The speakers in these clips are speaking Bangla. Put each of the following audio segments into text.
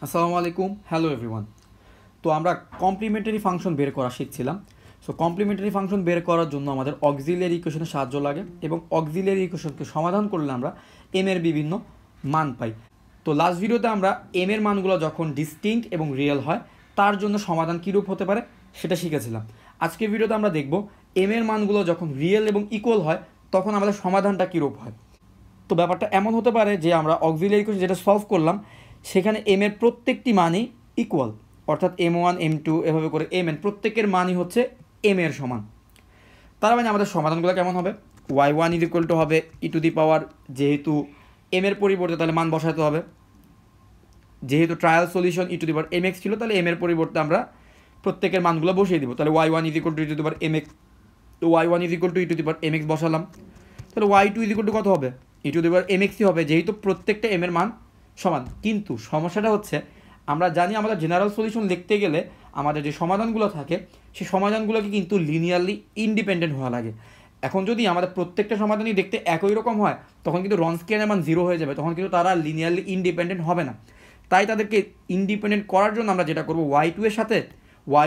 আসসালামু আলাইকুম, হ্যালো এভরিওয়ান। তো আমরা কমপ্লিমেন্টারি ফাংশন বের করা শিখছিলাম। সো কমপ্লিমেন্টারি ফাংশন বের করার জন্য আমাদের অক্সিলিয়ারি ইকুয়েশনের সাহায্য লাগে এবং অক্সিলিয়ারি ইকুয়েশনকে সমাধান করলে আমরা এম এর বিভিন্ন মান পাই। তো লাস্ট ভিডিওতে আমরা এম এর মানগুলো যখন ডিস্টিংক্ট এবং রিয়েল হয় তার জন্য সমাধান কীরূপ হতে পারে সেটা শিখেছিলাম। আজকের ভিডিওতে আমরা দেখব এম এর মানগুলো যখন রিয়েল এবং ইকুয়াল হয় তখন আমাদের সমাধানটা কীরূপ হয়। তো ব্যাপারটা এমন হতে পারে যে আমরা অক্সিলিয়ারি ইকুয়েশন যেটা সলভ করলাম সেখানে এম এর প্রত্যেকটি মানই ইকুয়াল, অর্থাৎ M1 M2 এভাবে করে mn প্রত্যেকের মানই হচ্ছে m এর সমান। তার মানে আমাদের সমাধানগুলো কেমন হবে, y1 ইজ ইকুয়াল টু হবে ই টু দি পাওয়ার, যেহেতু m এর পরিবর্তে তাহলে মান বসাতে হবে, যেহেতু trial solution E to the power mx ছিল তাহলে m এর পরিবর্তে আমরা প্রত্যেকের মানগুলো বসিয়ে দিব। তাহলে y1 is equal to E to the power mx, তো y1 is equal to E to the power mx বসালাম। তাহলে y2 ইজ ইকুয়াল টু কত হবে, ই টু দি পাওয়ার mxই হবে, যেহেতু প্রত্যেকটা m এর মান সমান। কিন্তু সমস্যাটা হচ্ছে আমরা জানি আমাদের জেনারেল সলিউশন লিখতে গেলে আমাদের যে সমাধানগুলো থাকে সেই সমাধানগুলোকে কিন্তু লিনিয়ারলি ইন্ডিপেন্ডেন্ট হওয়া লাগে। এখন যদি আমাদের প্রত্যেকটা সমাধানই দেখতে একই রকম হয় তখন কিন্তু রনস্কিয়ানের মান 0 হয়ে যাবে, তখন কিন্তু তারা লিনিয়ারলি ইন্ডিপেন্ডেন্ট হবে না। তাই তাদেরকে ইন্ডিপেন্ডেন্ট করার জন্য আমরা যেটা করবো, y2 এর সাথে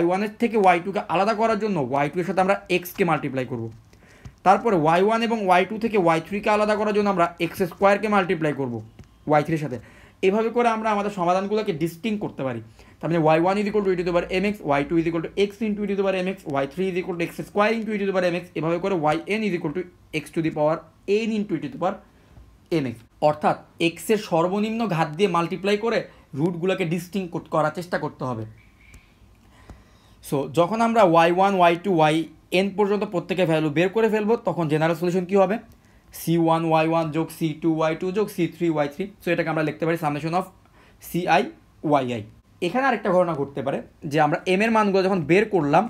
y1 এর থেকে y2কে আলাদা করার জন্য y2 এর সাথে আমরা x-কে মাল্টিপ্লাই করব। তারপরে y1 এবং y2 থেকে y3কে আলাদা করার জন্য আমরা x² মাল্টিপ্লাই করব y3 এর সাথে। এভাবে করে আমরা আমাদের সমাধানগুলোকে ডিস্টিংক্ট করতে পারি। তার মানে y1 is equal to E to the power mx, y2 is equal to x into E to the power mx, y3 is equal to x² into E to the power mx, এভাবে করে yn is equal to x to the power n into E to the power mx। অর্থাৎ x এর সর্বনিম্ন ঘাত দিয়ে মাল্টিপ্লাই করে রুটগুলোকে ডিস্টিংক্ট করার চেষ্টা করতে হবে। সো যখন আমরা y1 y2 yn পর্যন্ত প্রত্যেকের ভ্যালু বের করে ফেলবো তখন জেনারেল সলিউশন কী হবে, c1 y1 যোগ c2 y2 যোগ c3 y3। সো এটাকে আমরা লিখতে পারি সামেশন অফ ci yi। এখানে আরেকটা ঘটনা ঘটতে পারে যে আমরা m এর মানগুলো যখন বের করলাম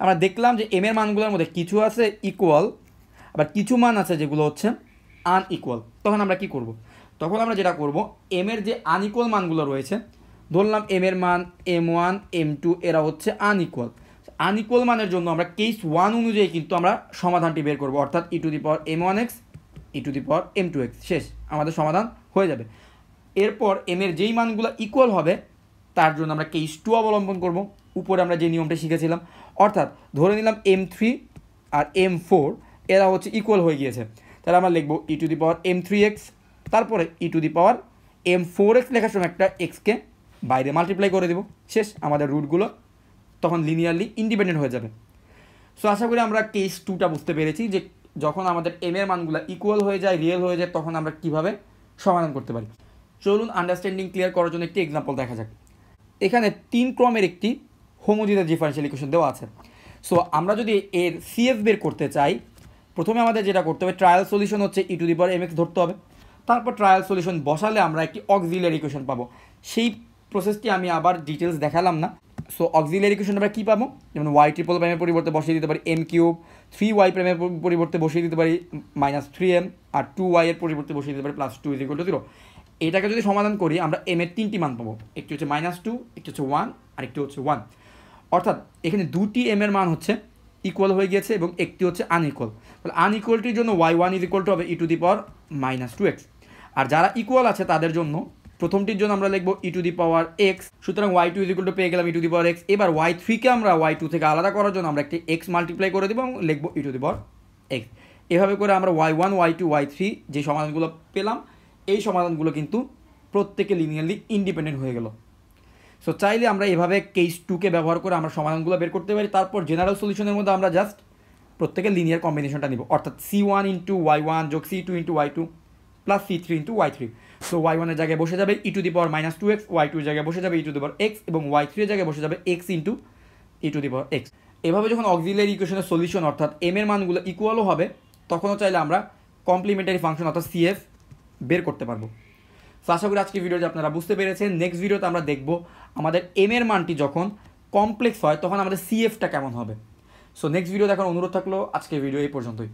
আমরা দেখলাম যে m এর মানগুলোর মধ্যে কিছু আছে ইকুয়াল, আবার কিছু মান আছে যেগুলো হচ্ছে আনইকুয়াল। তখন আমরা কি করব, তখন আমরা যেটা করব m এর যে আনইকুয়াল মানগুলো রয়েছে, ধরলাম m এর মান m1 m2 এরা হচ্ছে আনইকুয়াল। আনইকুয়াল মানের জন্য আমরা কেস 1 অনুযায়ী কিন্তু আমরা সমাধানটি বের করব, অর্থাৎ ই to the power m1x E to the power m2x, শেষ, আমাদের সমাধান হয়ে যাবে। এরপর m এর যেই মানগুলো ইকুয়াল হবে তার জন্য আমরা কেস 2 অবলম্বন করব। উপরে আমরা যে নিয়মটা শিখেছিলাম, অর্থাৎ ধরে নিলাম m3 আর m4 এরা হচ্ছে ইকুয়াল হয়ে গিয়েছে, তাহলে আমরা লিখব ই টু দি পাওয়ার m3x, তারপরে ই টু দি পাওয়ার m4x লেখার সময় একটা এক্সকে বাইরে মাল্টিপ্লাই করে দেব, শেষ, আমাদের রুটগুলো তখন লিনিয়ারলি ইন্ডিপেন্ডেন্ট হয়ে যাবে। সো আশা করি আমরা কেস 2টা বুঝতে পেরেছি যে যখন আমাদের m এর মানগুলো ইকুয়াল হয়ে যায়, রিয়েল হয়ে যায়, তখন আমরা কীভাবে সমাধান করতে পারি। চলুন আন্ডারস্ট্যান্ডিং ক্লিয়ার করার জন্য একটি এক্সাম্পল দেখা যাক। এখানে 3 ক্রমের একটি হোমোজিনিয়াস ডিফারেনশিয়াল ইকুয়েশন দেওয়া আছে। সো আমরা যদি এর সিএফ বের করতে চাই প্রথমে আমাদের যেটা করতে হবে, ট্রায়াল সলিউশন হচ্ছে ই টু দি পাওয়ার mx ধরতে হবে, তারপর ট্রায়াল সলিউশন বসালে আমরা একটি অক্সিলিয়ারি ইকুয়েশন পাবো। সেই প্রসেসটি আমি আবার ডিটেলস দেখালাম না। সো অক্সিলিয়ারি ইকুয়েশন আমরা কী পাবো, যেমন y ট্রিপল প্রাইমের পরিবর্তে বসিয়ে দিতে পারি m3, 3y প্রাইমের পরিবর্তে বসিয়ে দিতে পারি -3m, আর 2y এর পরিবর্তে বসিয়ে দিতে পারি +2 ইজ ইকুয়াল টু 0। এটাকে যদি সমাধান করি আমরা m এর 3টি মান পাবো, একটি হচ্ছে -2, একটি হচ্ছে 1 আর একটি হচ্ছে 1। অর্থাৎ এখানে দুটি m এর মান হচ্ছে ইকুয়াল হয়ে গিয়েছে এবং একটি হচ্ছে আনইকুয়াল। তাহলে আনইকুয়ালটির জন্য y1 ইজ ইকুয়াল টু হবে ই টু দি পাওয়ার -2x, আর যারা ইকুয়াল আছে তাদের জন্য প্রথমটির জন্য আমরা লিখব ই টু দি পাওয়ার x। সুতরাং y2 ইজ ইকুয়াল টু পেয়ে গেলাম ই টু দি পাওয়ার x। এবার y3কে আমরা y2 থেকে আলাদা করার জন্য আমরা একটি x মাল্টিপ্লাই করে দেবো এবং লিখব ই টু দি পাওয়ার x। এভাবে করে আমরা y1 y2 y3 যে সমাধানগুলো পেলাম এই সমাধানগুলো কিন্তু প্রত্যেকে লিনিয়ারলি ইন্ডিপেন্ডেন্ট হয়ে গেল। সো চাইলে আমরা এভাবে কেস 2কে ব্যবহার করে আমরা সমাধানগুলো বের করতে পারি। তারপর জেনারেল সলিউশনের মধ্যে আমরা জাস্ট প্রত্যেকের লিনিয়ার কম্বিনেশনটা নিব, অর্থাৎ c1 ইন্টু y1 যোগ c2 into y2 plus c3 into y3। So y1 এর জায়গায় বসে যাবে ই to the power -2x, y2 এর জায়গায় বসে যাবে ই টু দি পাওয়ার x এবং y3 এর জায়গায় বসে যাবে x into E to the power x। এভাবে যখন অক্সিলিয়ারি ইকুয়েশনের সলিউশন অর্থাৎ m এর মানগুলো ইকুয়ালও হবে তখনও চাইলে আমরা কমপ্লিমেন্টারি ফাংশন অর্থাৎ সিএফ বের করতে পারবো। সো আশা করি আজকে ভিডিওতে আপনারা বুঝতে পেরেছেন। নেক্সট ভিডিওতে আমরা দেখব আমাদের m এর মানটি যখন কমপ্লেক্স হয় তখন আমাদের সিএফটা কেমন হবে। সো নেক্সট ভিডিও দেখার অনুরোধ থাকলো। আজকের ভিডিও এই পর্যন্তই।